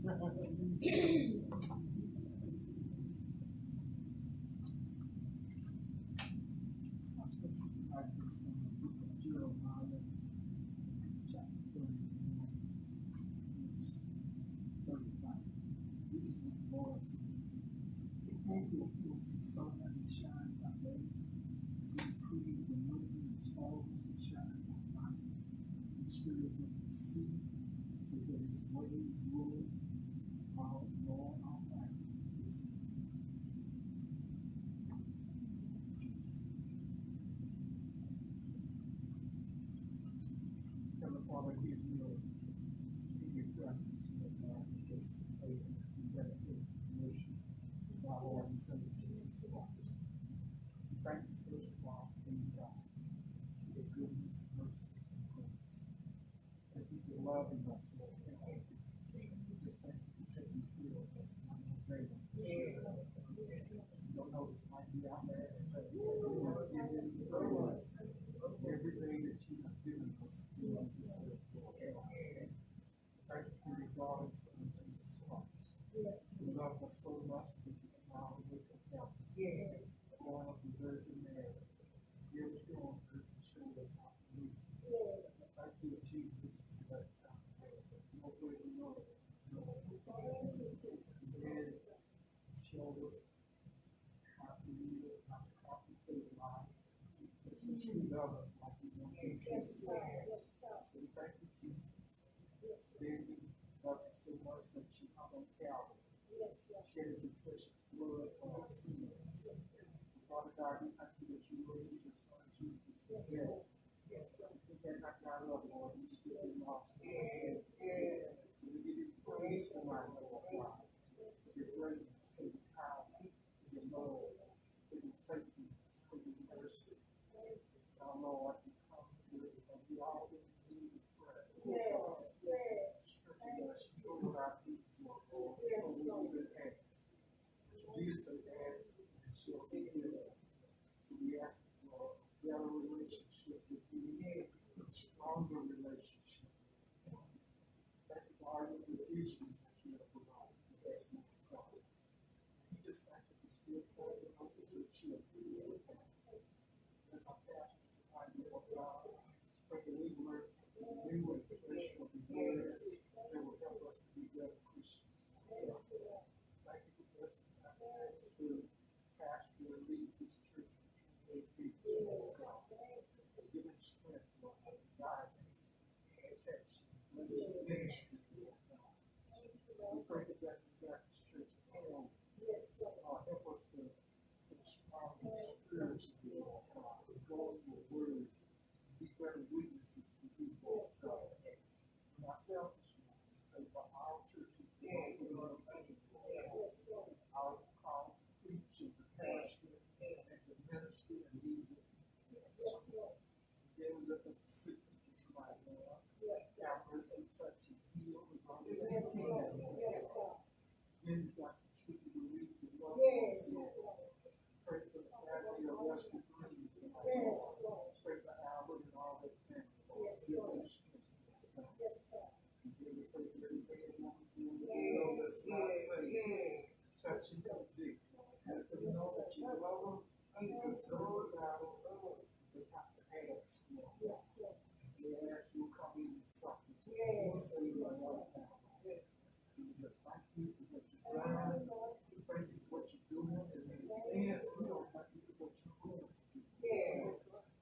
Jehoiada, chapter 31, verse 35. This is what the Lord says. Thank you, was the sun that shine by day, and decrees the moon and stars that shine by night, and stirs up the sea, so that its waves roll. Our Lord Almighty, this is Heavenly Father, give you in your presence, Lord God, in this place and we benefit and worship our Lord and Savior Jesus Christ. We thank you first of all for being God, for your goodness, mercy, and grace. Thank you for loving us, Lord. We just thank you for taking care of us on a daily basis. You don't know this might be our last day. You have given us every day that you have given us in this earth, Lord God. Thank you for your darling Son, Jesus Christ. You love us so much that you can now wake up heaven. Born of the Virgin Mary. Here we go on earth to show us how to live. Thank you, Jesus, for that time. There's no way to know it. And show us how to live, how to contemplate life. As you treat others like you want to treat yourself. So we thank you, Jesus. David loved you so much that you hung on Calvary. Shed your precious blood for our sins. Father God, we thank you that you raised your Son Jesus from death. We cannot not got up, Lord. You still be lost for our sins. So we give you praise tonight, Lord God, for your greatness, for your power, for your love, for your faithfulness, for your mercy. Our Lord, we come here because we always need prayer. Strengthen us, show our needs, Lord God, so we even ask. Jesus asked, and she'll be here. So we ask for a better relationship with you, a stronger relationship. Thank you for all your provisions that you have provided for us, Lord God. We just thank you for still calling us as your children. As our pastor tonight, Lord God, pray that we learn something new and fresh from the words that will help us to be better Christians. Thank you for blessing our hands to pastor and lead this church for 28 people. Give us strength, Lord, guidance, protection, bless this ministry, Lord God. We pray that Baptist Church is home. Help us to be strong spiritually, Lord God, to go in your word, be better witnesses to you, Lord God. Myself, pray for our churches, Lord, our call to preach and to pastor and to minister and lead. Again, we look at the sick people tonight, Lord. Have mercy, touch and heal as long as you can. Again, you got some people to read the love of Lord. Pray for the family of Western Green tonight, Lord. Pray for Albert and all their family, Lord. Give them strength. Again, we pray for every man and woman who know that's not saved. Touch and convict. Let them know that you love them, you concern about them. They have to ask, Lord. They ask you to come in and suck. You say you love them. So we just thank you for what you've done. We thank you for what you're doing. And in advance, we don't thank you for what you're going to do.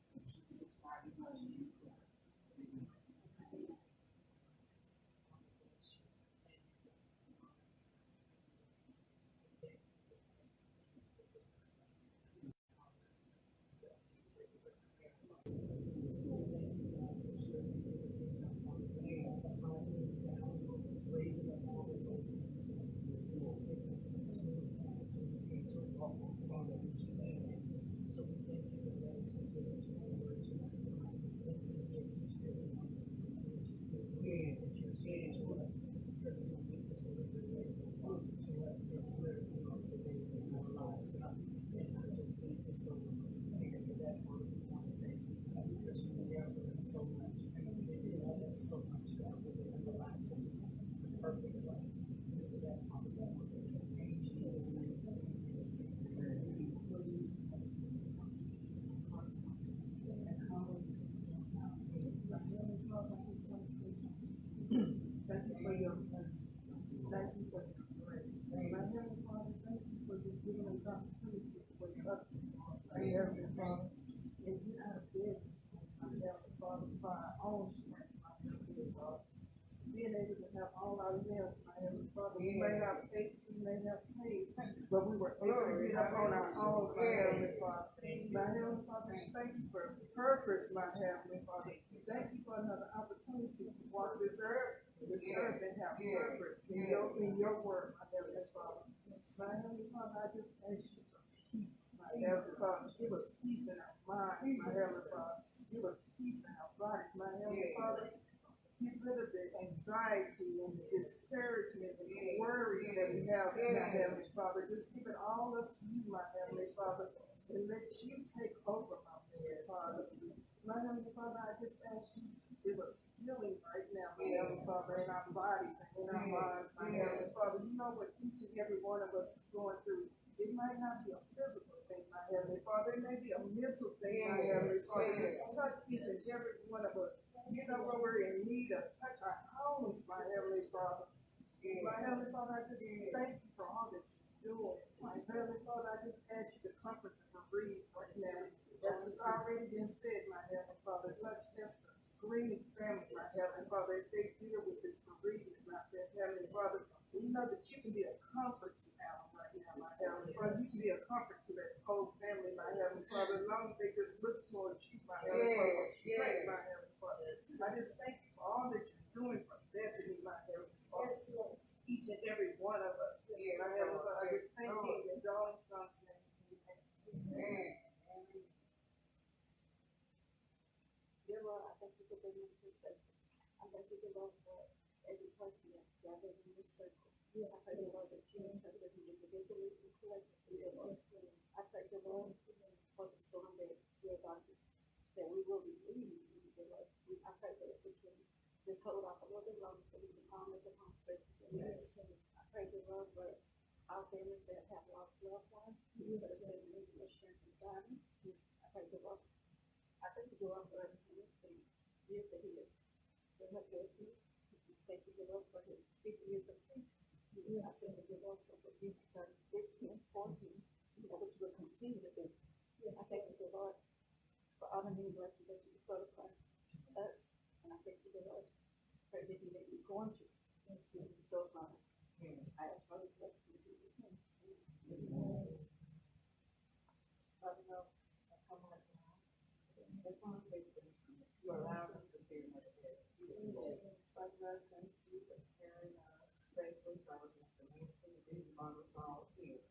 own strength, my Heavenly Father. Being able to have all our limbs, my Heavenly Father. We may have aches, we may have pains, but we were able to get up on our own, my Heavenly Father. My Heavenly Father, thank you for purpose, my Heavenly Father. Thank you for another opportunity to walk this earth and have purpose in your word, my Heavenly Father. My Heavenly Father, I just ask you for peace, my Heavenly Father. Give us peace in our minds, my Heavenly Father. Give us peace in our bodies, my Heavenly Father. Get rid of the anxiety and the discouragement and the worries that we have in our Heavenly Father. Just give it all up to you, my Heavenly Father, and let you take over, my Heavenly Father. My Heavenly Father, I just ask you to give us healing right now, my Heavenly Father, in our bodies and in our minds, my Heavenly Father. You know what each and every one of us is going through. It might not be a physical thing, my Heavenly Father. It may be a mental thing, my Heavenly Father. Just touch each and every one of us. You know when we're in need of touch our homes, my Heavenly Father. My Heavenly Father, I just thank you for all that you're doing. My Heavenly Father, I just ask you to comfort the bereaved right now. As has already been said, my Heavenly Father, touch Esther Green's family, my Heavenly Father, as they deal with this bereavement, my Heavenly Father. We know that you can be a comfort to them right now, my Heavenly Father. You can be a comfort to that whole family, my Heavenly Father, as long as they just look towards you, my Heavenly Father. Pray, my Heavenly Father. I just thank you for all that you're doing for Bethany, my Heavenly Father. Yes, Lord. Each and every one of us. Yes, my Heavenly Father. I just thank you in your darling son's name. Amen. Dear Lord, I thank you for bringing us this circle. I thank you, Lord, for every person that's gathered in this circle. Yes, I pray, Lord, that you will touch us individually and collectively. I pray, Lord, for the storm that you're about to, that we will be leading. I pray that we can just hold off a little bit longer so we can all make it home safely. Yes. I pray, Lord, for our families that have lost loved ones. Yes. That have been needing your strength and guidance. I pray, Lord. I thank you, Lord, for everything years that he has been up there with you. Thank you, Lord, for his 50 years of preaching. Yes. I thank you, Lord, for what you've done 15, 14, that which will continue to do. Yes. I thank you, Lord, for all the many blessings that you bestowed upon us. And I thank you, Lord, for everything that you're going to. Yes. You bestow upon us. I ask for this blessing in Jesus' name. Father, no, I come right now. That's one of the things that you allow us to be in our day. Father, God, thank you for carrying us safely, Father, to maintain the big model of all here.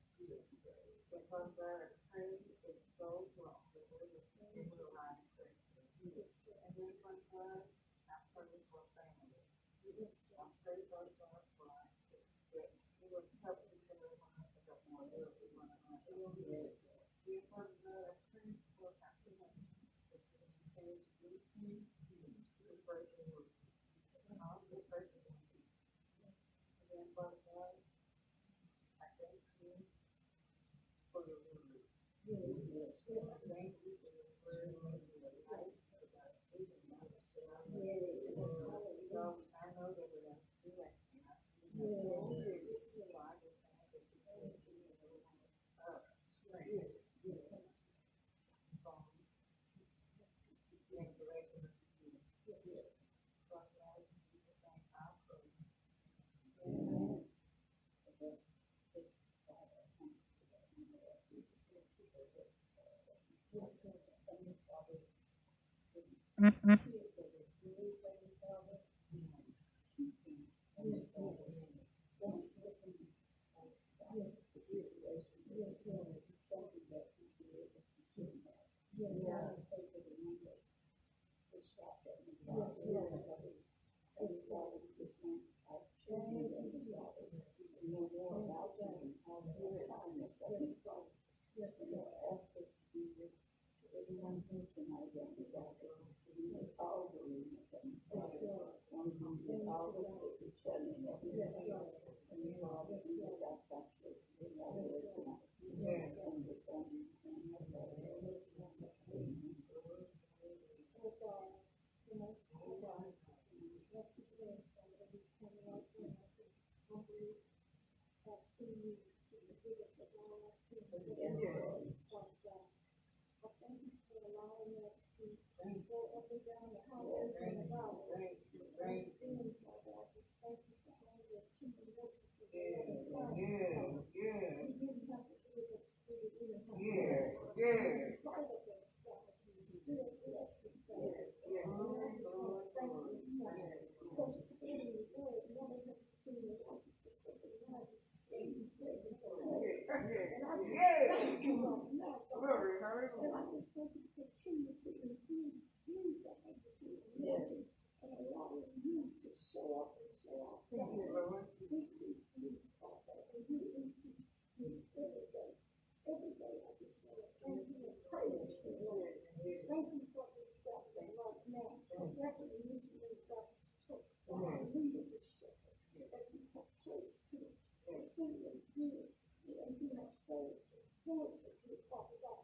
But Father, God, I pray for those who are on the way of the line safely. And then, Father, God, I pray for family. I pray, Father, God, for our that you will help each and every one of us to help more love with one another. Dear Father, God, I pray for our family. And Father God, I thank you for your word. Yes. I thank you for your word and your life about freedom and understanding. So I know that we're going to do it. So I just thank that you can do it from inspiration of you. Yes. Father God, we thank our prayer. Amen. Thank you for allowing us to go up and down the hallways and Because you said in the word, you want to see the righteous forsaken, you want to see the and I just thank you right now, God. And I just thank you to continue to infuse you, God, to anointing and allowing you to show up and show out. Increase me, Father, and you increase me every day. Every day I just want to thank you and praise you, Lord. Thank you for this doctor right now. Recognition of God's church. Leadership that you have placed here. Continue and do it. And you have saved diligently, Father God.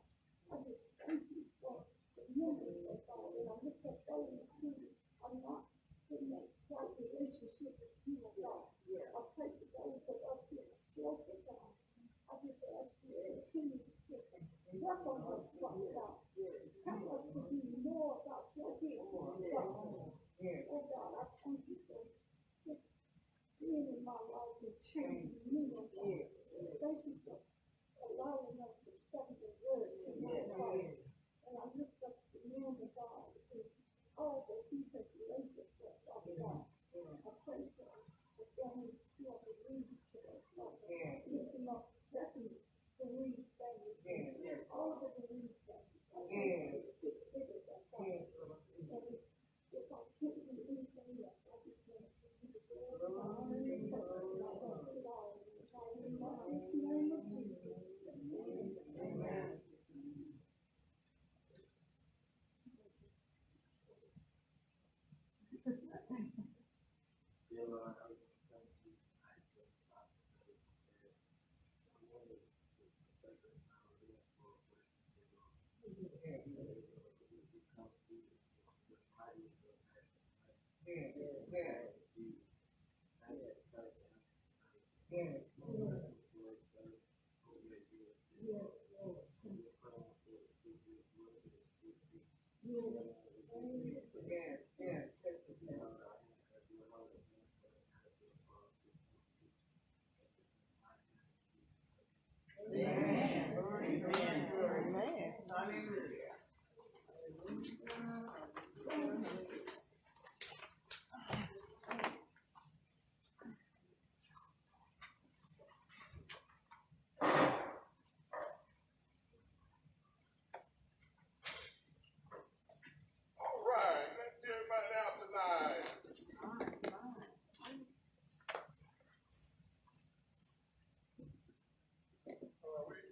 I just thank you for the members of God. And I look at those who are not in that right relationship with you, God. I pray for those of us who are slow for God. I just ask you to continue to just work on us, Father God. Help us to do more about your business, God. Oh God, I thank you for just being in my life and changing me, oh God. Thank you for allowing us to study the word tonight, God. And I lift up the man of God and all that he has labored for, Father God. I pray for the families who are bereaved today, Father. Lift them up, definitely bereaved families. All the bereaved families. I pray for the sick, figure that, Father. And if I can't do anything else, I just want to give you the glory and honor and praise. And I bless it all in the mighty and matchless name of Jesus. Amen.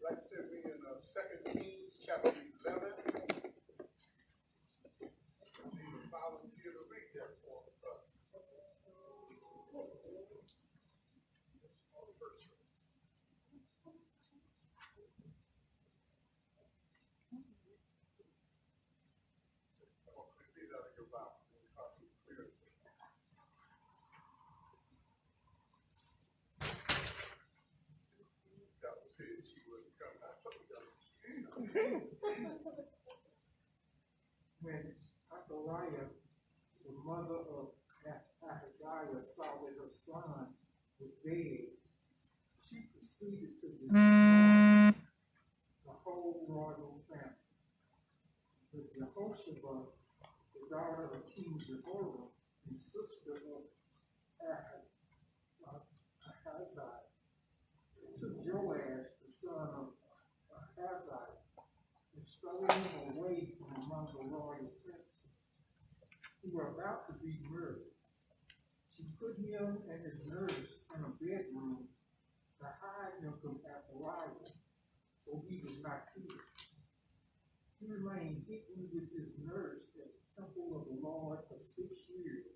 Like I said, we're in 2 Kings chapter 11. I need a volunteer to read that for us. Come on, please read out of your Bible. Clear. God said she wouldn't come out. When Athaliah, the mother of Athaliah, saw that her son was dead, she proceeded to destroy the whole royal family. But Jehoiada, the daughter of King Jehoiada and sister of Ahaziah, took Joash, the son of Ahaziah, and stole him away from among the royal princes who were about to be murdered. She put him and his nurse in a bedroom to hide him from Athaliah, so he was not killed. He remained hidden with his nurse at the temple of the Lord for 6 years,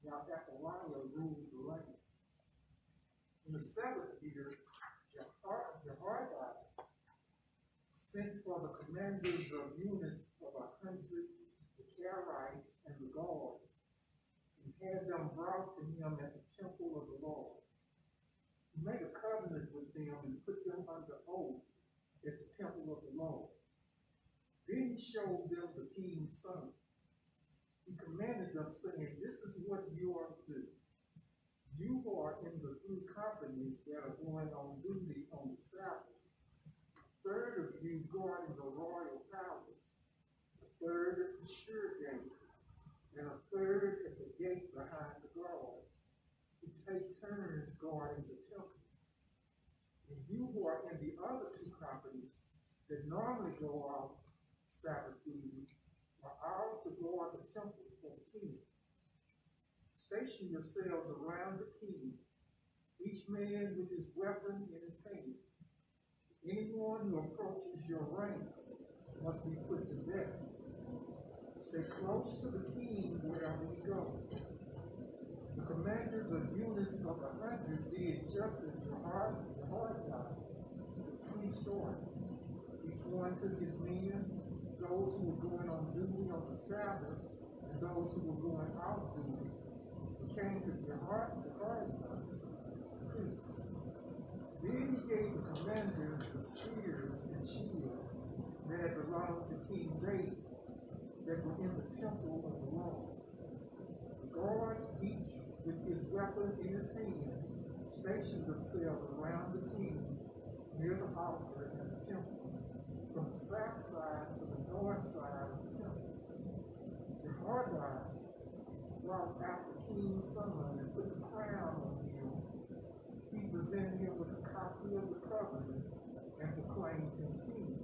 while Athaliah ruled the land. In the 7th year, Jehoiada sent for the commanders of units of 100, the Karaites and the guards, and had them brought to him at the temple of the Lord. He made a covenant with them and put them under oath at the temple of the Lord. Then he showed them the king's son. He commanded them, saying, "This is what you are to do. You are in the 3 companies that are going on duty on the Sabbath. A third of you guarding the royal palace, a third at the Sure Gate, and a third at the gate behind the guard, who take turns guarding the temple. And you who are in the other two properties that normally go out Sabbath duty are out to guard the temple for the king. Station yourselves around the king, each man with his weapon in his hand. Anyone who approaches your ranks must be put to death. Stay close to the king wherever you go. The commanders of units of 100 did just as Jehoiada, the priest ordered. Each one took his men, those who were going on duty on the Sabbath, and those who were going out duty, came to Jehoiada, the priest. Then he gave the commanders the spears and shields that had belonged to King David, that were in the temple of the Lord. The guards, each with his weapon in his hand, stationed themselves around the king near the altar in the temple, from the south side to the north side of the temple. Jehoiada brought out the king's son and put the crown on him. He presented him with a copy of the covenant and proclaimed him king.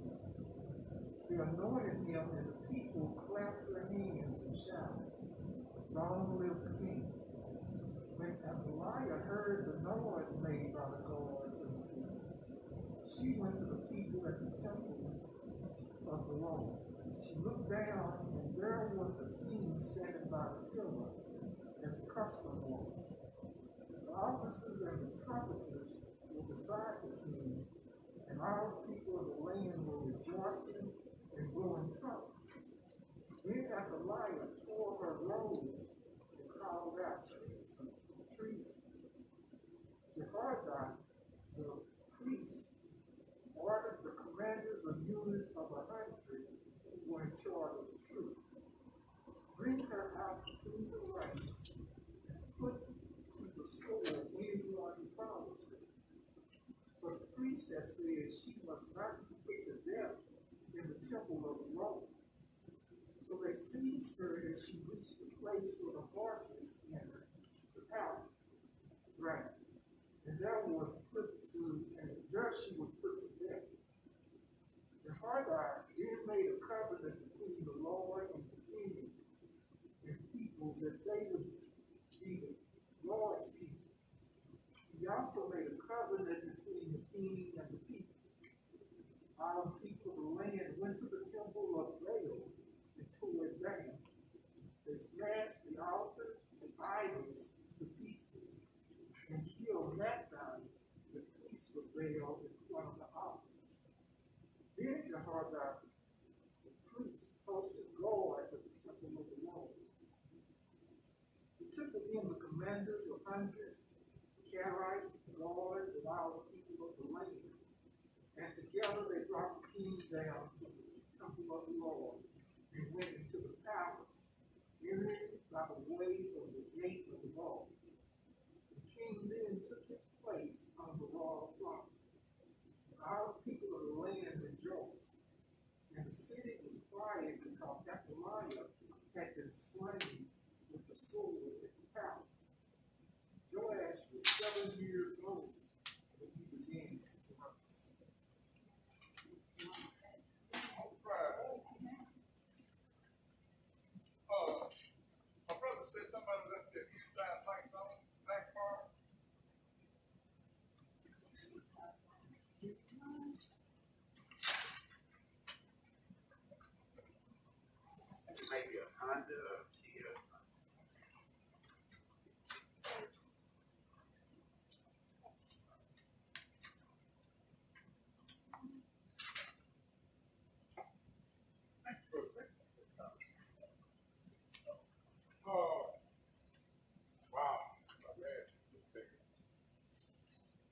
They anointed him, and the people clapped their hands and shouted, "Long live the king." When Athaliah heard the noise made by the guards of the king, she went to the people at the temple of the Lord. She looked down, and there was the king standing by the pillar, as custom was. The officers and the trumpeters were beside the king, and all the people of the land were rejoicing and blowing trumpets. Then Athaliah tore her robe and called out, "Treason, treason." Jehoiada, the priest, ordered the commanders of units of 100 who were in charge of the troops, "Bring her out through the ranks and put to the sword anyone who follows her." But the priest had said she must not be put to death in the temple of the Lord. So they seized her as she reached the place where the horses entered the palace grounds. And there she was put to death. Jehoiada then made a covenant between the Lord and the king and people that they would be the Lord's people. He also made a covenant between the king and the people. All the people of the land went to the temple of Baal and tore it down. They smashed the altars and idols to pieces and killed Matan, the priest of Baal, in front of the altar. Then Jehoiada, the priest, posted guards at the temple of the Lord. He took with him the commanders of hundreds, Karaites, guards, and all the people of the land. And together they brought the king down to the temple of the Lord and went into the palace, entering by the way of the gate of the walls. The king then took his place on the royal throne. All the people of the land rejoiced, and the city was quiet because Athaliah had been slain with the sword at the palace. Joash was 7 years old when he began to run. My brother said somebody left their inside lights on back car. Maybe a Honda or Kia. Thank you, brother. Oh, wow. My bad.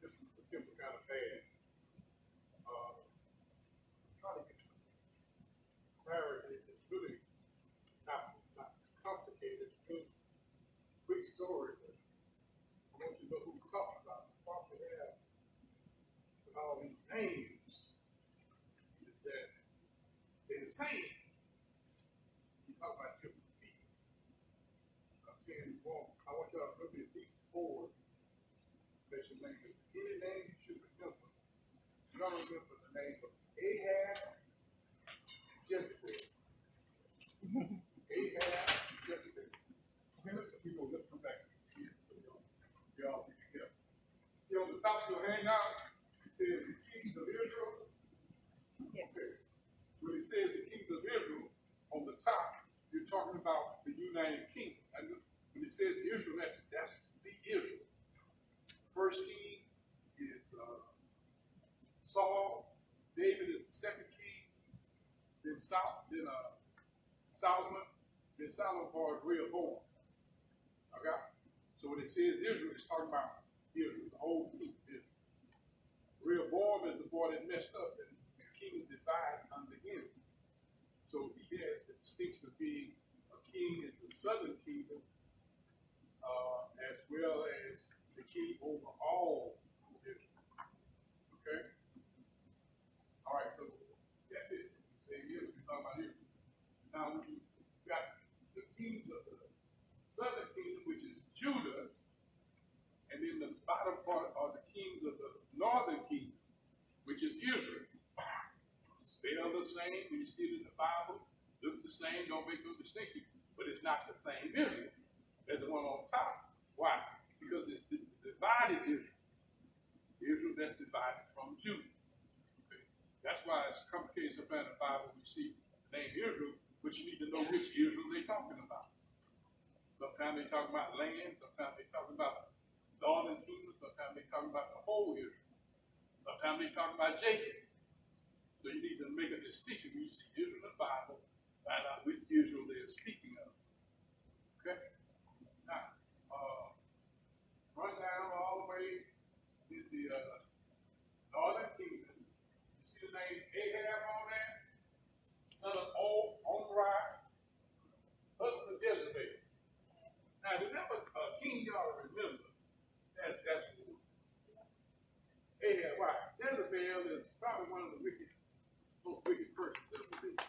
This was kind of bad. Trying to get some clarity. It's really not saying, well, I want y'all to look at these four special names. Any name you should remember. You're going to remember the name of Ahab, Jezebel. Ahab, Jezebel. Okay, let's come back here. So y'all be together. See on the top of your handout, it says the kings of Israel. Yes. Okay. When it says the kings of Israel on the top, you're talking about the United Kingdom. And when it says Israel, that's the Israel. First king is Saul. David is the second king. Then Solomon. Then Solomon bore Rehoboam. Okay? So when it says Israel, it's talking about Israel, the whole kingdom. Rehoboam is the boy that messed up, and the king divides under him. So he has the distinction of being a king in the southern kingdom, as well as the king over all of Israel. Okay? All right, so that's it. Say Israel, we're talking about Israel. Now, when you got the kings of the southern kingdom, which is Judah, and then the bottom part are the kings of the northern kingdom, which is Israel. Spell the same when you see it in the Bible, look the same, don't make no distinction, but it's not the same Israel as the one on top. Why? Because it's divided Israel. Israel that's divided from Judah. Okay. That's why it's complicated sometimes in the Bible we see the name Israel, but you need to know which Israel they're talking about. Sometimes they talk about land, sometimes they talk about northern kingdom, sometimes they talk about the whole Israel. Sometimes they talk about Jacob. So you need to make a distinction when you see Israel in the Bible, find out which Israel they're speaking of. Okay? Now, run down all the way to the northern kingdom. You see the name Ahab on there? Son of Omri, husband of Jezebel. Now, remember, king y'all remember, that's Ahab. Why? Jezebel is probably one of the most wicked persons that ever lived.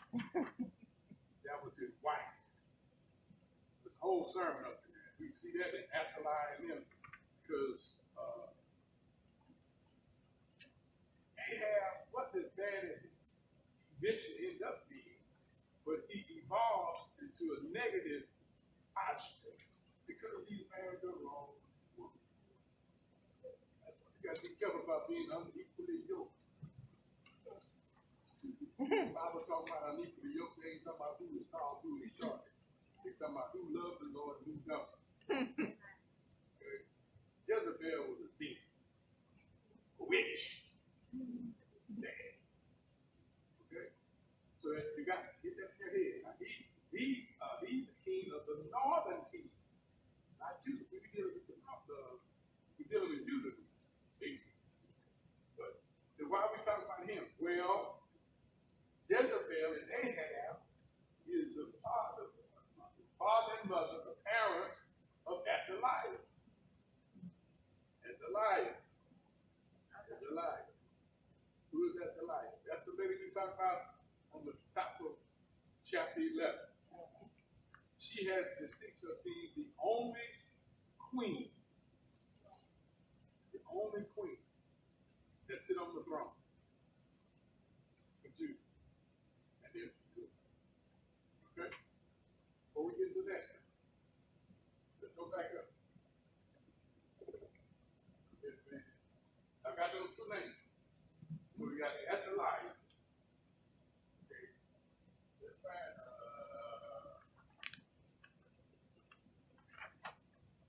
That was his wife. This whole sermon up there. We see that in Athaliah and him because Ahab wasn't as bad as he eventually ended up being, but he evolved into a negative posture because he married the wrong woman. That's why you got to be careful about being unequally yoked. The Bible talking about unequally yoked, they ain't talking about who is called, who is charged. They're talking about who loves the Lord and who don't. Okay. Jezebel was a thief, a witch. Okay? So you got to get that in your head. Now, he's the king of the northern kingdom, not Judah. See, we're dealing with Judah, basically. But so why are we talking about him? Well, Jezebel and Ahab is the father and mother, the parents of Athaliah. Athaliah. Who is Athaliah? That's the lady we talked about on the top of chapter 11. She has the distinction of being the only queen. The only queen that sit on the throne. For Judah. And then Judah. Okay? Before we get to that, let's go back up. I got those two names. So we got Athaliah. Okay. Let's find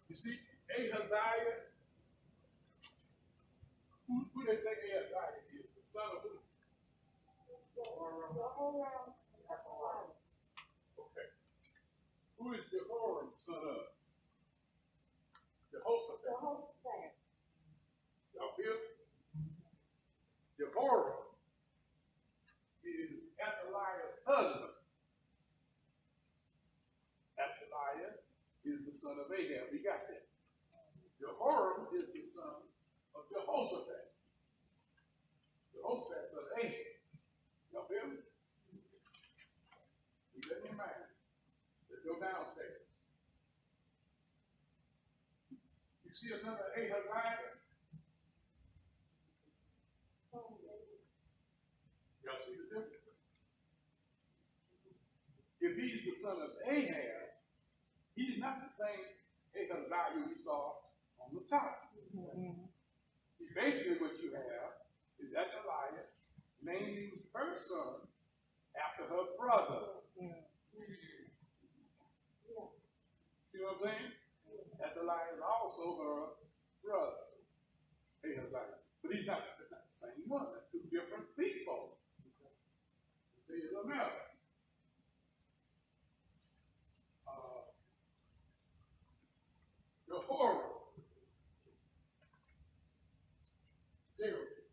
you see, Ahaziah. Who they say Ahaziah is? The son of who? Okay. Who is Jehoram, son of? Jehoshaphat. Y'all feel? Jehoram is Athaliah's husband. Athaliah is the son of Ahab. We got that. Jehoram is the son of Jehoshaphat. Jehoshaphat, son of Asa. Y'all feel me? Keep that in mind. Let's go downstairs. see another Ahaziah? Y'all see the difference? If he's the son of Ahab, he's not the same Ahaziah we saw on the top. See, basically what you have is Athaliah naming her son after her brother. See what I'm saying? Athaliah is also her brother, Ahaziah. But he's not the same one. They're two different people. See, it doesn't matter.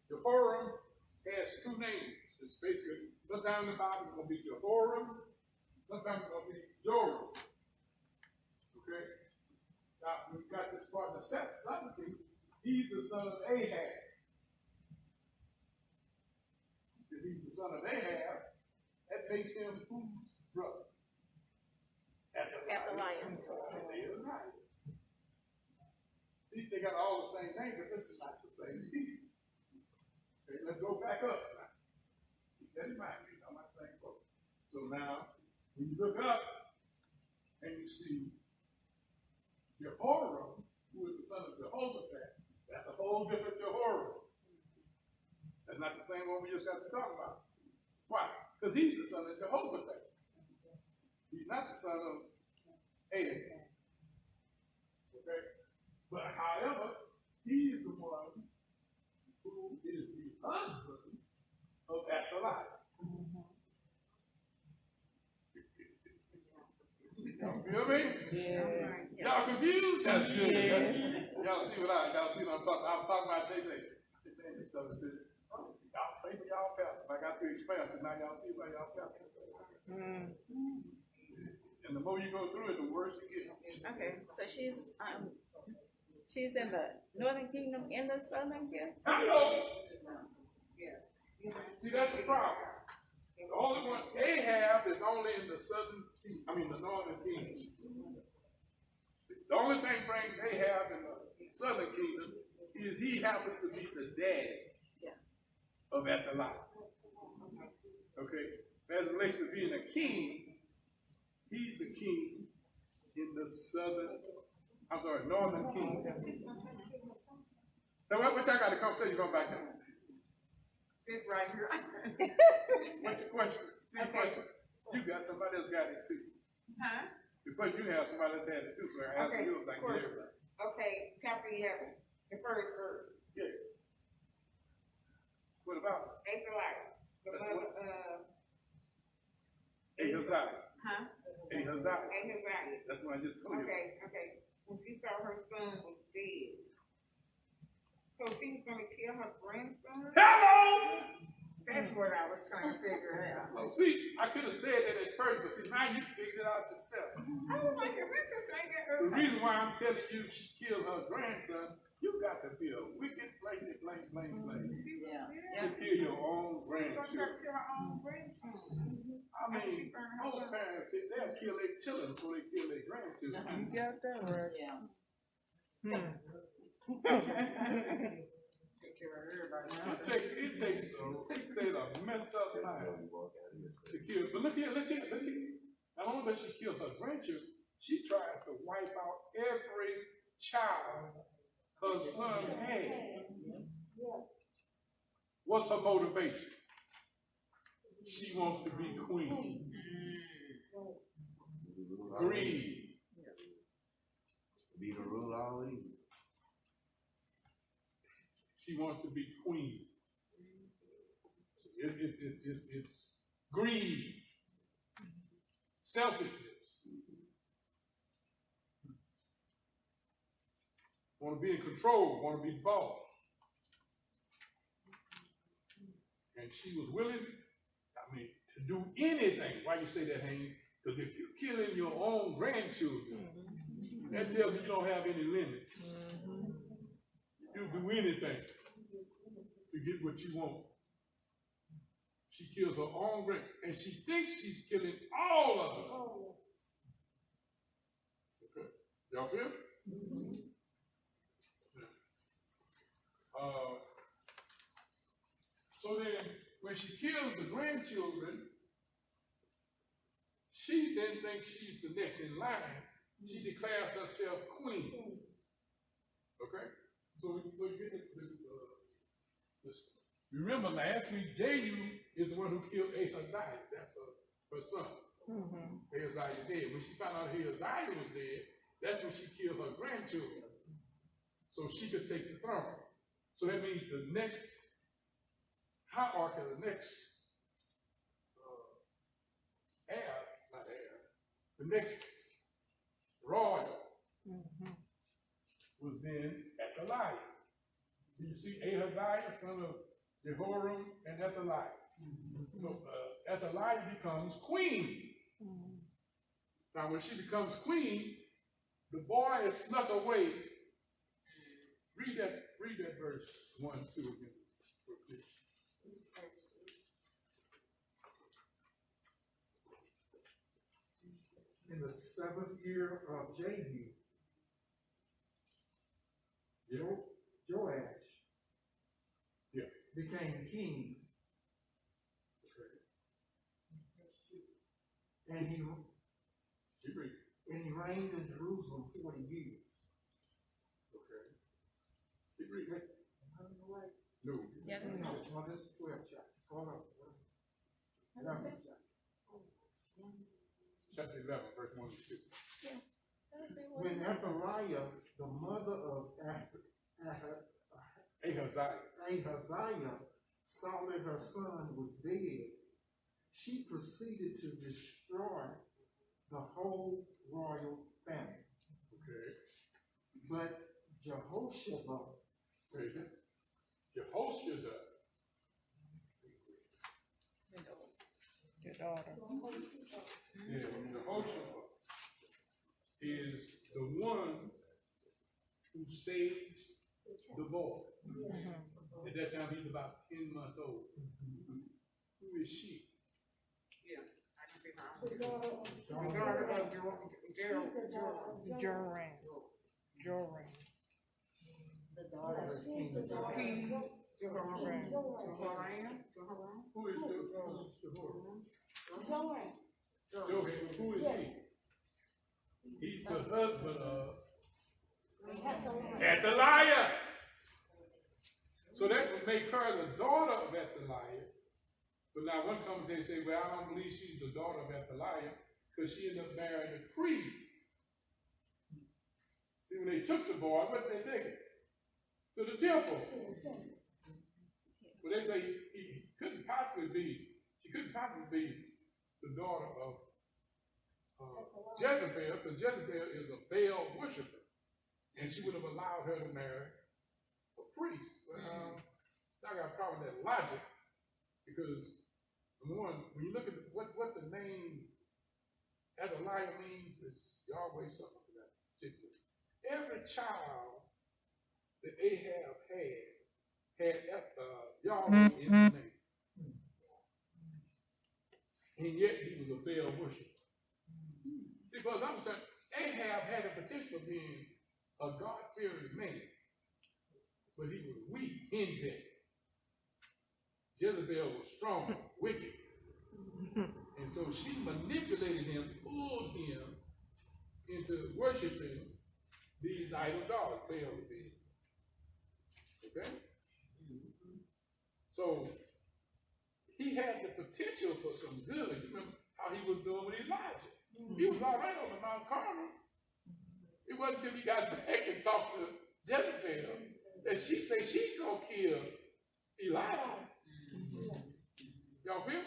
Jehoram has two names. It's basically, sometimes in the Bible it's going to be Jehoram, sometimes it's going to be Joram. Okay? Now, we've got this part of the southern king. He's the son of Ahab. If he's the son of Ahab, that makes him whose brother? Athaliah. See, they got all the same name, but this is not the same people. Okay, let's go back up now. Keep that in mind. These are my same folks. So now, when you look up and you see Jehoram, who is the son of Jehoshaphat, that's a whole different Jehoram. That's not the same one we just got to talk about. Why? Because he's the son of Jehoshaphat. He's not the son of Ahab. Okay? But however, he is the one who is the husband of Athaliah. Y'all feel me? Yeah. Y'all confused? That's good. Y'all see what I'm talking about. I was talking about they say, this stuff is good. Y'all pay for y'all pastor. I got to expand, so now y'all see why y'all pastor. And the more you go through it, the worse it gets. Okay, so she's in the northern kingdom in the southern kingdom? Hello! See, that's the problem. The only one, Ahab is only in the the northern kingdom. The only thing brings Ahab in the southern kingdom is he happens to be the dad of Athaliah. Okay? As it relates to being a king, he's the king in the northern kingdom. So what y'all got to come say you going back there? This right here. What's your question? See, question. You got somebody else got it too. Huh? Because you have somebody else had it too, so I ask Okay, you like everybody. Okay, chapter 11, the first verse. Yeah. What about Athaliah, the That's mother what? of Ahaziah? huh? Ahaziah. Ahaziah. That's what I just told you. Okay. When she saw her son was dead, so she was going to kill her grandson? Hello! That's what I was trying to figure out. Oh, see, I could have said that at first, but see, now you figured it out yourself. I was like, if we could say that, The reason why I'm telling you she killed her grandson, you got to be a wicked, blank. Yeah. You kill your own She's going to grandchildren. kill her own grandson. I mean, most parents, they'll kill their children before they kill their grandchildren. You got that right. Yeah. Take care of everybody now. It takes a messed up mind to kill. But look here. Not only does she kill her grandchildren, she tries to wipe out every child her son had. What's her motivation? She wants to be queen. Greed. Be the rule always. She wants to be queen. It's greed, selfishness. Want to be in control, want to be boss. And she was willing, to do anything. Why you say that, Haynes? Because if you're killing your own grandchildren, that tells me you don't have any limits. You'll do anything to get what you want. She kills her own grand, and she thinks she's killing all of them. Okay. Y'all feel? So then, when she kills the grandchildren, she then thinks she's the next in line. She declares herself queen. Okay? So you get remember last week, Jehu is the one who killed Ahaziah. That's her son. Ahaziah dead. When she found out Ahaziah was dead, that's when she killed her grandchildren. So she could take the throne. So that means the next hierarchy, the next the next royal was then Athaliah. So you see Ahaziah, son of Jehoram and Athaliah. So Athaliah becomes queen. Now when she becomes queen, the boy is snuck away. Read that verse 1 and 2 again. In the 7th year of Jehu, Joash became king. And he reigned in Jerusalem 40 years. Okay. Keep reading. No. Yeah, that's No, this is 12 chapter. Hold on. 11th chapter. Chapter 11, verse 1 and 2. When Athaliah, the mother of Ahaziah, saw that her son was dead, she proceeded to destroy the whole royal family. Okay. But Jehoiada, Your daughter. Yeah, Jehoiada is the one who saves the boy. At that time, he's about 10 months old. Who is she? Yeah, I can see her. The daughter of Joram. the daughter of King King Jehoram. Who is Jehoram? Who is he? He's the husband of Athaliah. So that would make her the daughter of Athaliah. But now one comes and say, well, I don't believe she's the daughter of Athaliah because she ended up marrying a priest. See, when they took the boy, what did they take it? To the temple. Well, they say she couldn't possibly be the daughter of Jezebel, because Jezebel is a Baal worshiper. And she would have allowed her to marry a priest. Well, I got a problem with that logic, because number one, when you look at what the name Athaliah means, it's Yahweh something like that. Every child that Ahab had Yahweh in his name. And yet he was a Baal worshiper. See, because I'm saying Ahab had the potential of being a God-fearing man, but he was weak in that. Jezebel was strong, wicked. And so she manipulated him, pulled him into worshiping these idol gods, Baal beings. Okay? So he had the potential for some good. You remember how he was doing with Elijah. He was all right on the Mount Carmel. It wasn't until he got back and talked to Jezebel that she said she's going to kill Elijah. Y'all feel?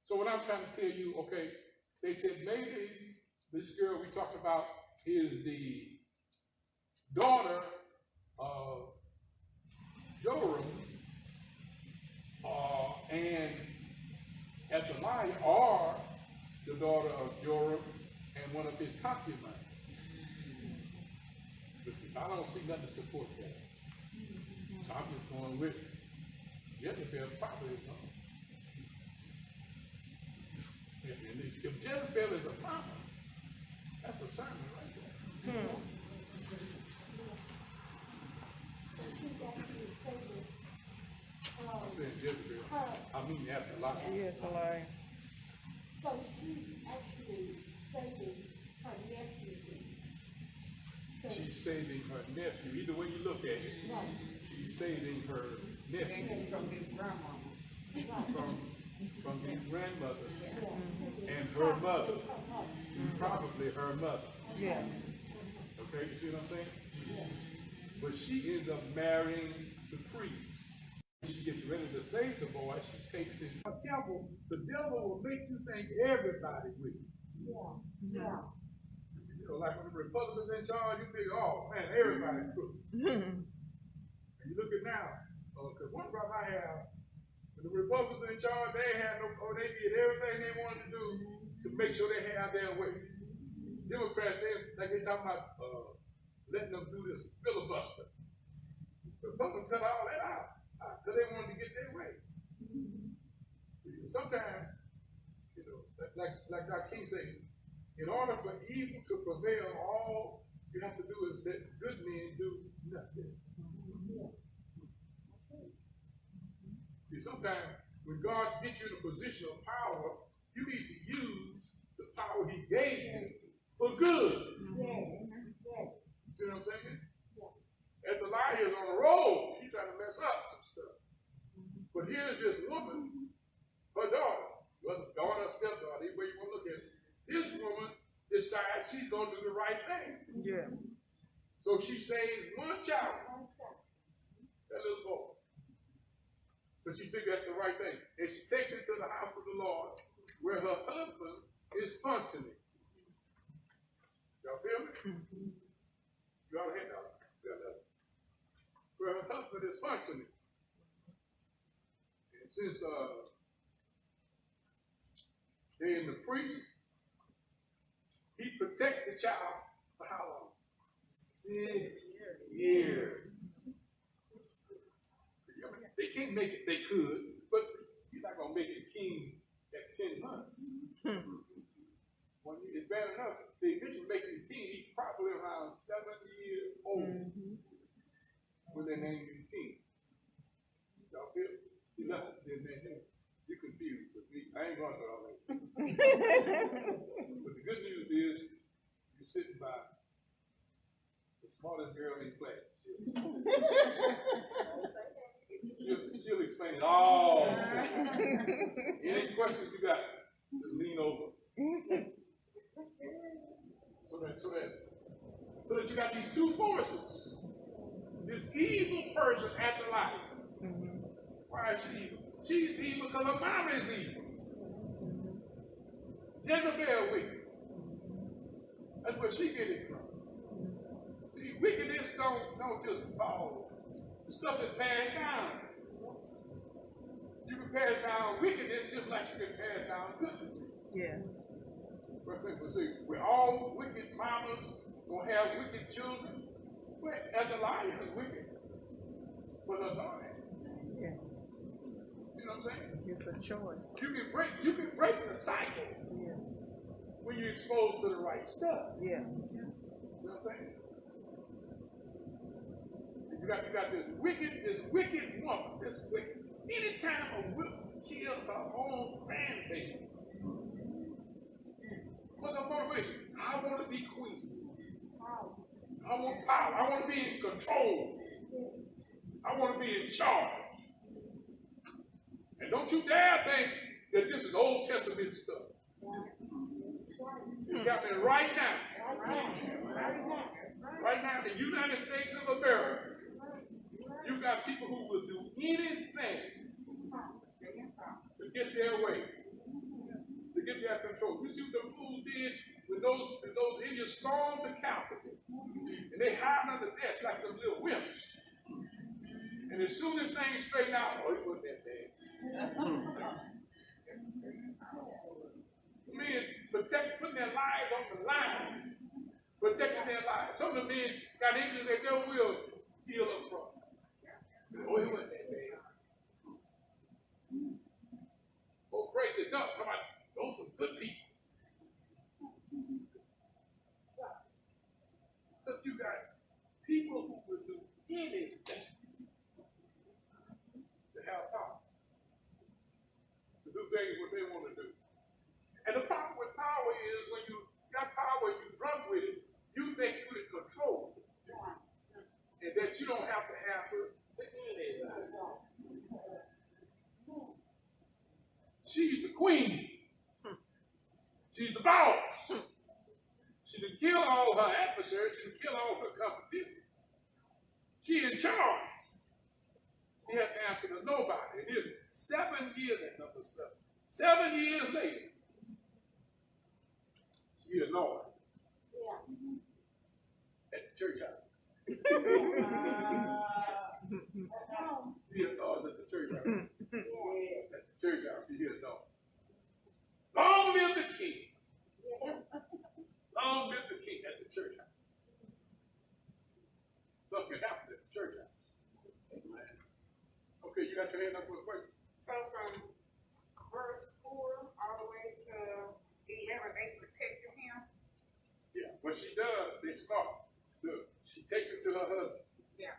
So what I'm trying to tell you, okay, they said maybe this girl we talked about is the daughter of Joram and Athaliah, or the daughter of Joram and one of his concubines. I don't see nothing to support that. So I'm just going with Jezebel probably is wrong. If Jezebel is a prophet, that's a sermon right there. Yes, Lord. So she's actually saving her nephew. She's saving her nephew. Either way you look at it, Right. she's saving her nephew From his grandmama. from his grandmother Yeah. and her mother, probably her mother. Yeah. Okay, you see what I'm saying? But she ends up marrying the priest. She gets ready to save the boy. She takes it. The devil will make you think everybody with you. Yeah. Yeah. You know, like when the Republicans in charge, you think, oh man, everybody's crooked. And you look at now, because one problem I have, when the Republicans in charge, they did everything they wanted to do to make sure they had their way. Democrats, they talking about letting them do this filibuster. The Republicans cut all that out because they wanted to get their way. Sometimes, you know, like Dr. King said, in order for evil to prevail, all you have to do is let good men do nothing. See, sometimes when God gets you in a position of power, you need to use the power He gave you for good. You know what I'm saying? Athaliah is on the road. He's trying to mess up some stuff. But here's this woman, her daughter, whether daughter or stepdaughter, either way you want to look at it. This woman decides she's going to do the right thing. Yeah. So she saves one child, that little boy. But she thinks that's the right thing. And she takes him to the house of the Lord, where her husband is functioning. Y'all feel me? Y'all hear that? Where her husband is functioning. And since they're in the priest, he protects the child for how long? 6 years. They can't make it, they could, but he's not going to make it king at 10 months. When it's bad enough, they eventually make him king. He's probably around 7 years old when they name him king. Y'all feel? See, that's you're confused with me. I ain't going to all that. But the good news is, you're sitting by the smartest girl in class. She'll explain it all. Any questions you got, just lean over. So that you got these two forces. This evil person, Athaliah. Why is she evil? She's evil because her mama is evil. Jezebel wicked. That's where she get it from. See, wickedness don't just fall. The stuff is passed down. You can pass down wickedness just like you can pass down goodness. Yeah. But see, we're all wicked mamas gonna have wicked children. But Athaliah is wicked. But her daughter. Yeah. You know what I'm saying? It's a choice. You can break the cycle when you're exposed to the right stuff. Yeah. You know what I'm saying? You got this wicked woman, this wicked. Anytime a woman kills her own grandbaby, what's her motivation? I want to be queen. I want power. I want to be in control. I want to be in charge. And don't you dare think that this is Old Testament stuff. It's happening right now. Right now in the United States of America. You got people who will do anything to get their way, to get their control. You see what the fools did when those Indians stormed the Capitol, and they hide under desks like some little wimps. And as soon as things straighten out, oh, it wasn't that bad. Men putting their lives on the line, protecting their lives. Some of the men got injuries they never will heal up from. Oh, it wasn't that bad. Oh, praise the God. Come on, those are good people. But you got people who will do anything to have power. To do you don't have to answer to anybody. She's the queen. She's the boss. She can kill all her adversaries. She can kill all her competition. She's in charge. He has to answer to nobody. It is 7 years at number 7. 7 years later, she annoyed at the church house. He annoyed at the church house. At the church house, he annoyed. Long live the king. Long live the king at the church house. Something happened at the church house. Amen. Okay, you got your hand up for a question? So from verse 4 all the way to 11, they protected him. Yeah. What she does, they start. Look, she takes it to her husband. Yeah.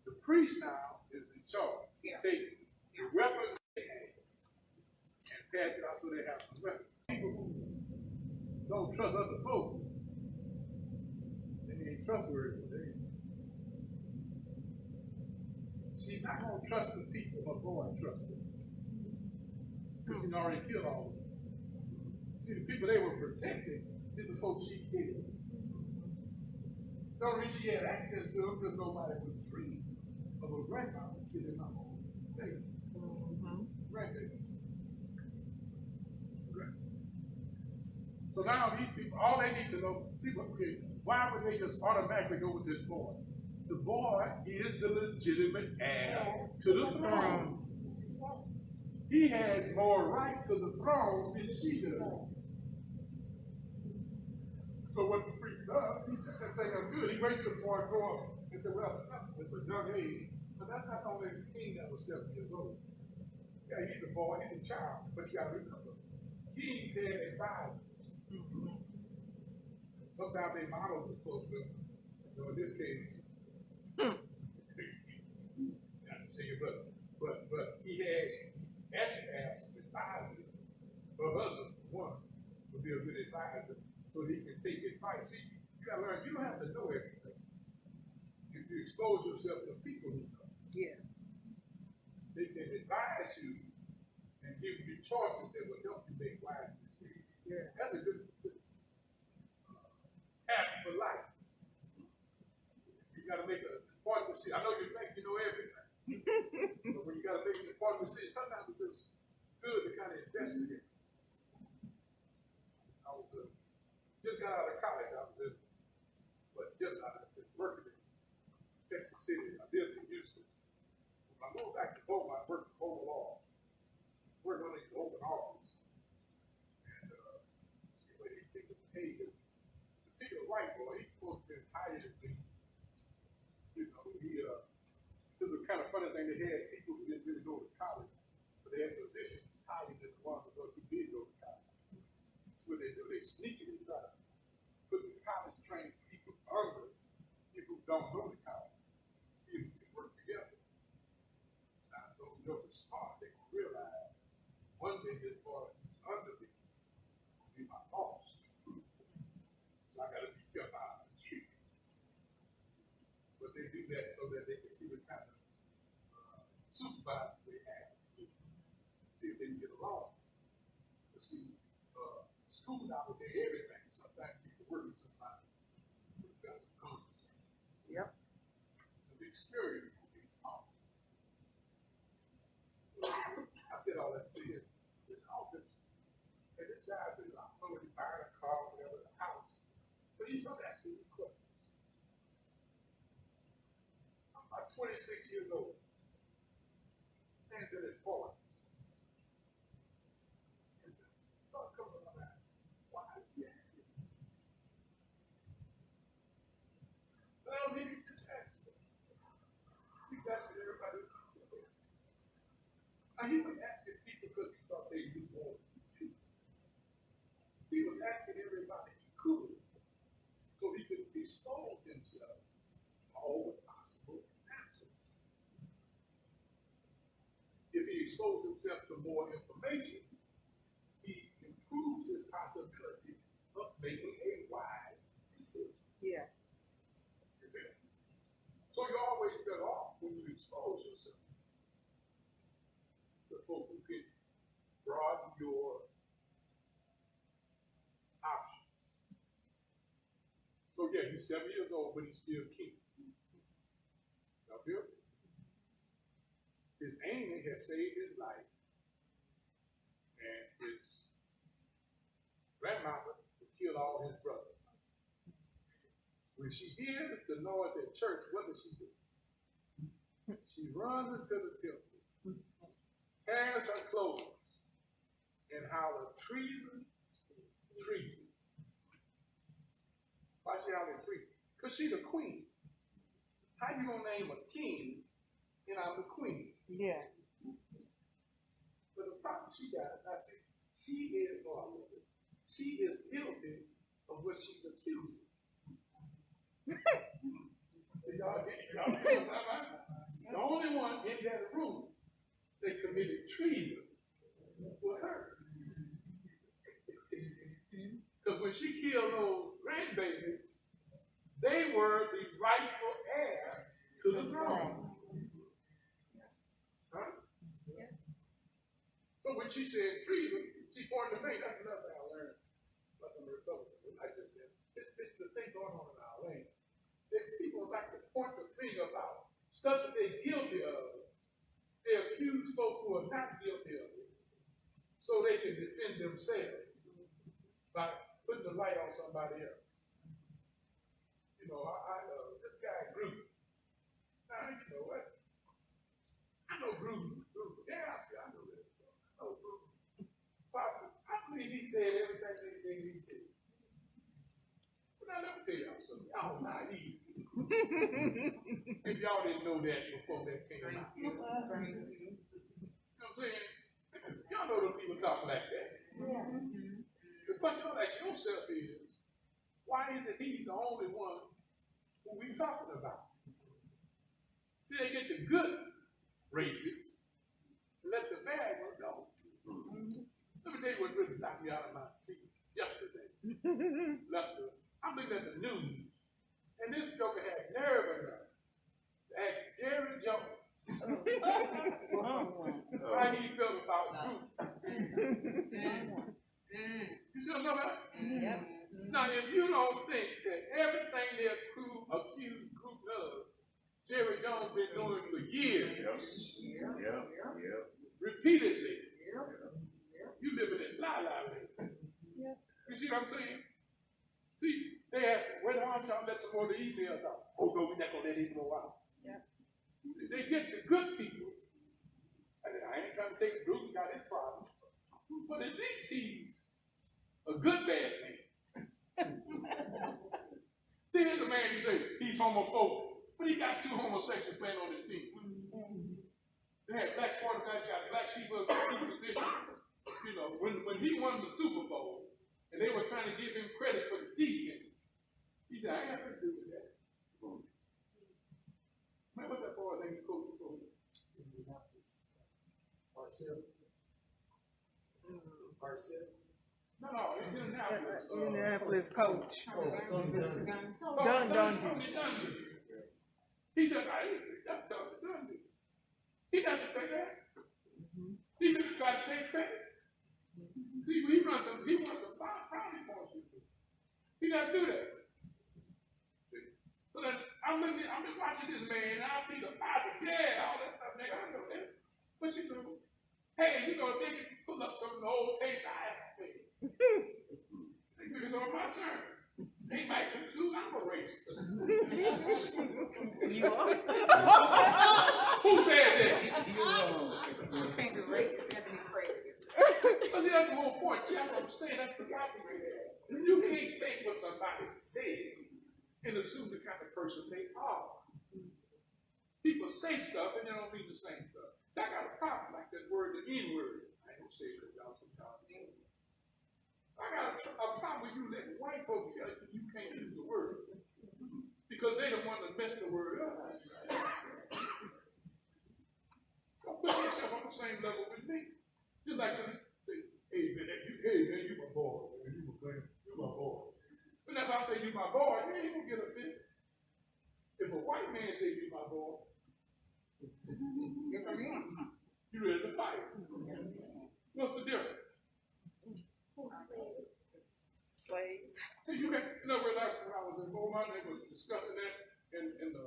The priest now is in charge. He Yeah. takes the weapons they have and pass it out so they have some weapons. People who don't trust other folks, they ain't trustworthy. She's not going to trust the people her boy trusts them. Because she's already killed all of them. See, the people they were protecting is the folks she killed. The only reason she had access to them because nobody was free of a grandmother killing my own baby. Grandbaby. So now these people, all they need to know, see what why would they just automatically go with this boy? The boy is the legitimate heir to the throne. He has more right to the throne than she does. So what the priest does, he says that thing is good. He waits before it grow up. It's a young age. But that's not only the king that was 7 years old. Yeah, he's a boy, he's a child. But you gotta remember, kings had advisors. Sometimes they model the supposed to, in this case, but he had asked advisors. Her husband, one, would be a good advisor so he can take advice. See, you gotta learn, you don't have to know everything. If you expose yourself to people who know, they can advise you and give you choices that will help you make wise decisions. Yeah. That's a good habit for life. You gotta make an important decision. I know you think you know everything. But when you got to make an important decision, sometimes it's just good to kind of investigate. I was just got out of college. Just out of working in Texas City. I lived in Houston. When I moved back to Beaumont, I worked for law. Worked on these open office. And see what he thinks of the pay. This particular white boy, he's supposed to be higher than me. You know, this is a kind of funny thing. They had people who didn't really go to college, but they had positions higher than the ones of us who did go to college. That's what they do. They sneakily try to put the college-trained people under people who don't go to college. See if we can work together. Now, those who know the smart, they can realize one day this boy is under me will be my boss. So I got to be careful how I treat him. But they do that so that they can see the kind of supervisor they have. See if they can get along. But see, school now will say everything. Sometimes people work with somebody who's got some common sense. Yep. Some experience will be taught. I said all that to say this. This office, and this guy said, I don't know when he's buying a car or whatever, a house. But he's not asking me questions. I'm about 26 years old. And then it's 40s. And the thought comes around, why is he asking me? Well, maybe just ask me. He's asking everybody. Now, he was asking people because he thought they knew more than people. He was asking everybody he could so he could expose himself to all the possible answers. If he exposed himself to more information, he improves his possibility of making a wise decision. Yeah. So you always better expose yourself to folk who can broaden your options. So yeah, he's 7 years old, but he's still king. Now, Bill, his aiming has saved his life, and his grandmother killed all his brothers. When she hears the noise at church, what does she do? She runs into the temple, tears her clothes, and hollers, treason, treason. Why she hollering treason? Because she's the queen. How you gonna name a king and I'm the queen? Yeah. But the problem she got, I see, she is guilty of what she's accusing. Y'all see what I'm talking about? The only one in that room that committed treason was her. Because when she killed those grandbabies, they were the rightful heir to the throne. Huh? Yeah. So when she said treason, she pointed the finger. That's another thing I learned about the Republicans. It's the thing going on in our land. People like to point the finger about stuff that they're guilty of. They accuse folk who are not guilty of it so they can defend themselves by putting the light on somebody else. You know, this guy Groove. Now, you know what? I know Groove. Yeah, I know this. I know Groove. I believe he said everything they said he said. But now, let me tell y'all something. Y'all naive. If y'all didn't know that before that came out. You know what I'm saying? Y'all know those people talk like that. Yeah. The question you ask yourself is, why is it he's the only one who we talking about? See, they get the good races, let the bad one go. Let me tell you what really knocked me out of my seat yesterday. Lester, I'm looking at the news, and this joker had nerve enough to ask Jerry Jones how he felt about Group. You still know that? Yep. Now, if you don't think that everything they accused Group of, Jerry Jones been doing for years, repeatedly, you living in la-la land. You see what I'm saying? See, they ask, where the hell y'all let some more of the emails out? Oh, no, we're not going to let it go out. Yeah. They get the good people. I ain't trying to say Bruce got his problems, but at least he's a good bad man. See, here's a man, you say, he's homophobic, but he got 2 homosexuals playing on his team. They had black quarterbacks, got black people in key positions. You know, when he won the Super Bowl, and they were trying to give him credit for the defense, he said, I ain't got nothing to do with that. Man, what's that boy name you coach for? Marcel. No, Indianapolis. Indianapolis coach. Dundee. He said, that's tough to Dundee. He doesn't say that. He didn't try to take credit. He wants some brownie points. He doesn't do that. So then I'm just watching this man, and I see the Bible, all that stuff, nigga. I know that. But you know, hey, you know, if they can pull up some of the old tapes I have to pay. They do this on my sermon. They might conclude I'm a racist. You are? Who said that? You think the racist has to be crazy. But see, that's the whole point. See, that's what I'm saying. That's the logic right there. You can't take what somebody said and assume the kind of person they are. People say stuff and they don't mean the same stuff. So I got a problem like that word, the N-word. I ain't gonna say it because y'all sometimes. I got a problem with you letting white folks tell you you can't use the word because they the one that messed the word up. Don't put yourself on the same level with me. Just like when they say, hey man, you my boy, man, you my boy. But if I say you my boy, you ain't gonna get offended. If a white man say you my boy, Yes, I mean, you ready to fight. What's the difference? Slaves. You can, in other words, when I was in Beaumont, they was discussing that, and the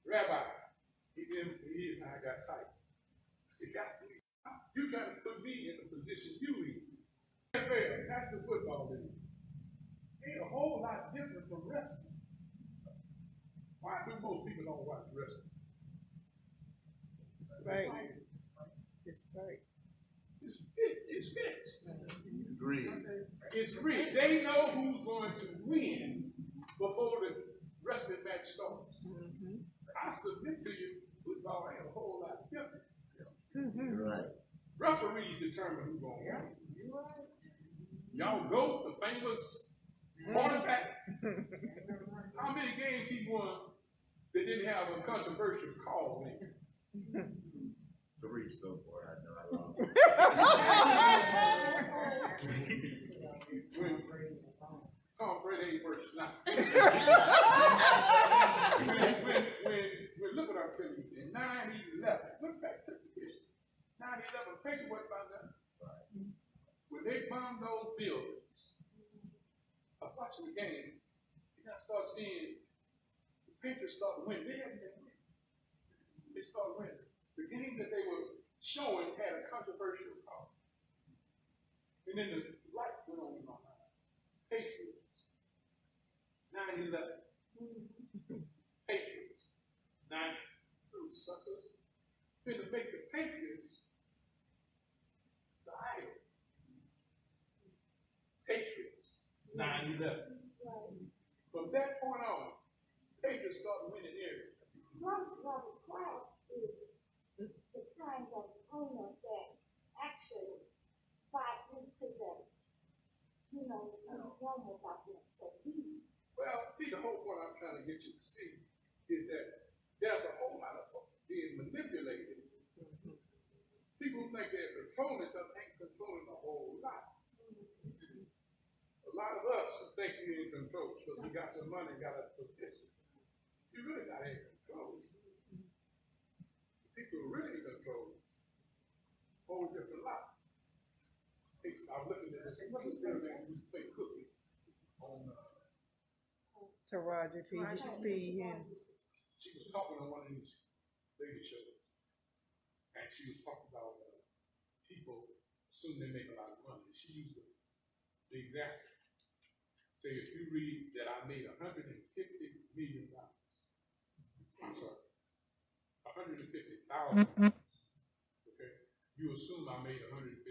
rabbi, he and I got tight. He said, you trying to put me in the position you in. NFL, National Football League, ain't a whole lot different from wrestling. Why do most people don't watch wrestling? Right. It's right. It's fixed. Agreed. It's rigged. They know who's going to win before the wrestling match starts. Mm-hmm. I submit to you, football ain't a whole lot different. Mm-hmm. Right. Referees determine who's going to win. Y'all go, the famous quarterback. How many games he won that didn't have a controversial call in? 3 so far. I know I lost. Tom Brady ain't worth snot. when look at our Phillies in 9/11, look back to the history. 9/11, Patriot wasn't about that. When they bombed those buildings, I was watching the game, and I started seeing the Patriots start winning. They hadn't been winning. They started winning. The game that they were showing had a controversial call. And then the light went on in my mind. Patriots, 9/11. Patriots, 9. Those suckers. Been to make the Patriots the idol. Patriots, 9/11. From that point on, Patriots started winning areas. Once the crowd is the kind of owner that actually buy into the, this normal about them. So he's Well, see, the whole point I'm trying to get you to see is that there's a whole lot of folks being manipulated. People who think they're controlling stuff ain't controlling a whole lot. A lot of us who think we're in control because we got some money and got a position. You really not in control. People who really in control, whole different lot. I was looking at this. What's this girl name who play cookie on Taraji P. Haynes. she was talking on one of these lady shows, and she was talking about people assume they make a lot of money. She used the example. Say if you read that I made $150 million, I'm sorry, $150,000. Okay, you assume I made $150,000.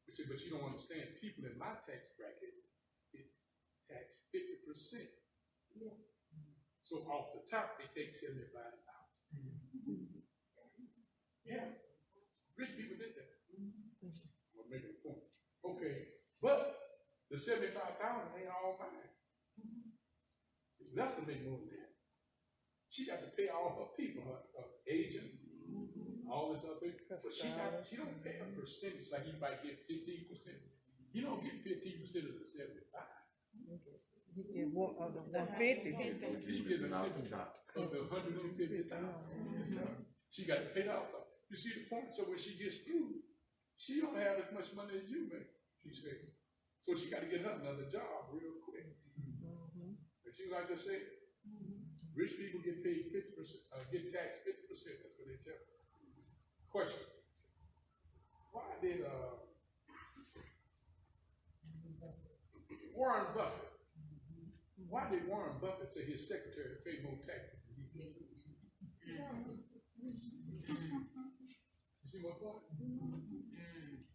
You say, but you don't understand. People in my tax bracket get taxed 50%. Yeah. So off the top, they take $75,000. Yeah, rich people did that. I'm making a point. Okay, but the $75,000 ain't all mine. Lester made more than that. She got to pay all her people, her agent, all this other thing. But she don't pay a percentage like you might get 15%. You don't get 15% of the 75. You get one of the 150. You get the 75 of the 150,000. She got to pay that off. You see the point? So when she gets through, she don't have as much money as you make, she said. So she got to get her another job real quick. And she like to say, rich people get paid 50%, get taxed 50%. That's what they tell me. Question: why did Warren Buffett? Why did Warren Buffett say his secretary paid more taxes than he did? You see my point?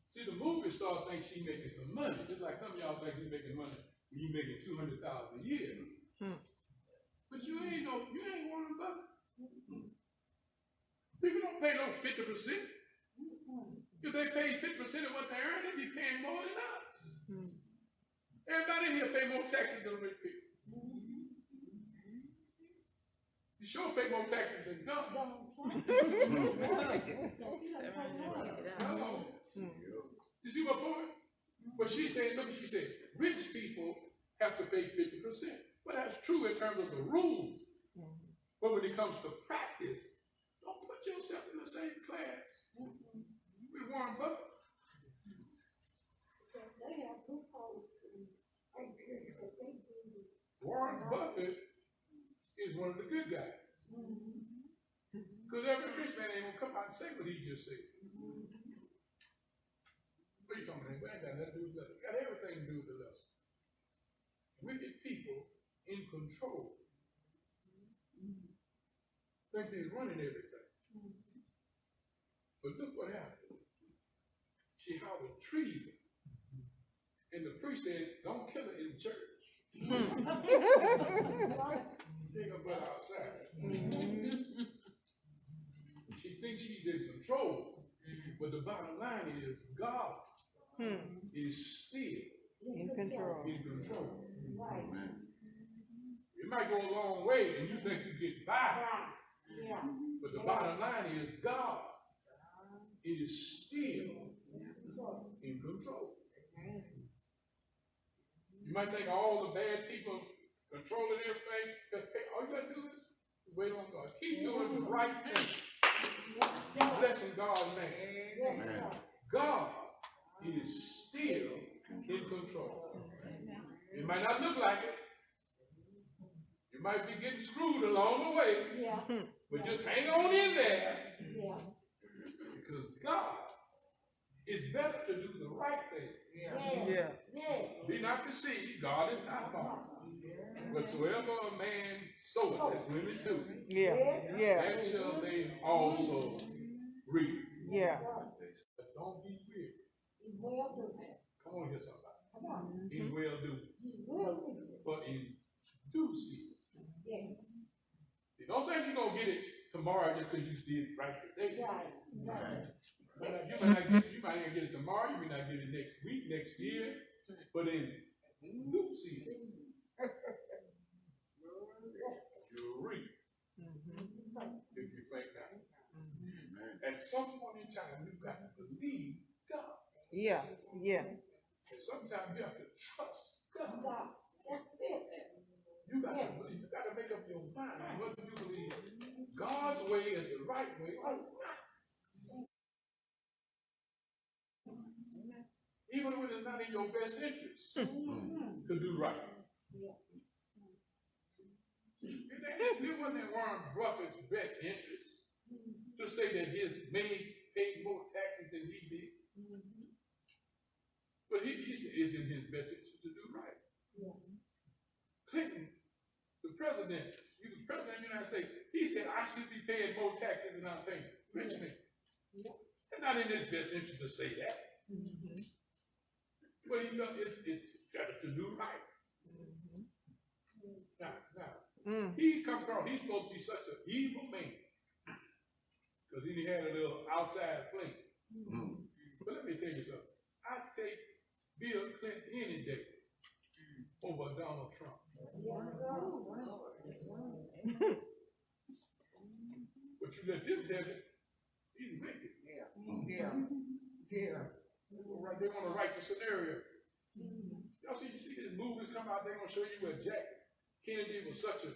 See, the movie star thinks she's making some money, just like some of y'all think you're making money when you're making $200,000 a year. But you ain't Warren Buffett. People don't pay no 50%. If they pay 50% of what they earn, they'd be paying more than us. Everybody in here pay more taxes than rich people. You sure pay more taxes than dumb. You see my point? But she said, look, she said, rich people have to pay 50%. But that's true in terms of the rules. But when it comes to practice, don't put yourself in the same class with Warren Buffett. They have loopholes and things that they do. Warren Buffett is one of the good guys. Because every rich man ain't gonna come out and say what he just said. What are you talking about? That ain't got nothing to do with lesson. Got everything to do with the lesson. Wicked people in control think they're running everything. But look what happened. She howled treason. And the priest said, don't kill her in church. Take her butt outside. She thinks she's in control. But the bottom line is God is still In control. in control. Right. You might go a long way and you think you get by. Yeah. But the bottom line is God is still in control. You might think all the bad people controlling everything, because all you gotta do is wait on God. Keep doing the right thing. Keep blessing God's name. God is still in control. It might not look like it. You might be getting screwed along the way. Yeah. But just hang on in there. Yeah. Because God is better to do the right thing. Yeah. Yes. Be not deceived, God is not mocked. Whatsoever a man soweth, that's women too, Yeah. Yeah. that shall they also reap. Yeah. But don't be weird. Well done. Come on here, somebody. Come on. In well do. Well done. But in due season. Yes. See, don't think you're going to get it tomorrow just because you did it right today. Right. Right. You might not get it tomorrow, you may not get it next week, next year, but in due season, you'll reap if you think not. At some point in time, you've got to believe God. Yeah. Yeah. And sometimes you have to trust God. God. That's it. You got to believe, you got to make up your mind whether you believe God's way is the right way or not. Even when it's not in your best interest to do right. It wasn't in Warren Buffett's best interest to say that his many paid more taxes than he did. But he said it's in his best interest to do right. Clinton, the president, he was president of the United States, he said, I should be paying more taxes than I'm paying. Rich man. It's not in his best interest to say that. But he knows it's better to do right. Now, he come across, he's supposed to be such an evil man. Because he had a little outside fling. But let me tell you something. I take Bill Clinton any day over Donald Trump. But you let them tell you, he's wicked. They want to write the scenario. Y'all see, you see these movies come out, they're going to show you where Jack Kennedy was such a